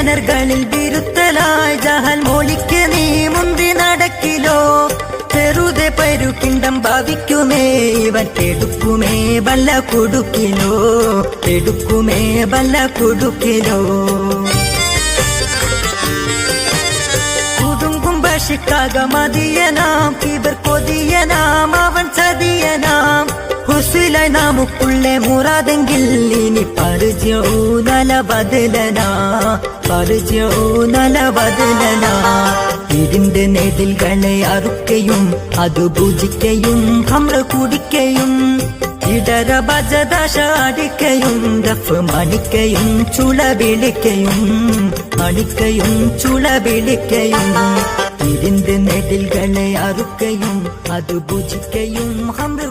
കിണറുകളിൽ വിരുത്തലായി ജഹൽ മോളിക്ക് നീ മുന്തി നടക്കിലോ ചെറുതെ പരുക്കിണ്ടം ഭാവിക്കുമേ ഇവൻ എടുക്കുമേ വല്ല കൊടുക്കിലോ എടുക്കുമേ വല്ല കൊടുക്കിലോ കുടുങ്കും ബഷിക്കാക മതിയനാം ഇവർ കൊതിയനാം അവൻ ചതിയനാം ഹുസിലായി നമുക്കുള്ളേ മുറാതെങ്കിൽ ഇനി പരിചയോ നല ബദലനാ പരിചയോ നല ബദലനാ ഇതിന്റെ നെടിൽകളെ അറുക്കയും അത് ഭുജിക്കയും ഹമ്ര കുടിക്കയും ഇടര ഭജദശ അടിക്കയും ദഫ് മണിക്കയും ചുള വിളിക്കയും മണിക്കയും ചുള വിളിക്കയും ഇതിന്റെ നെടിൽകളെ അറുക്കയും അത് ഭുജിക്കയും ഹമ്ര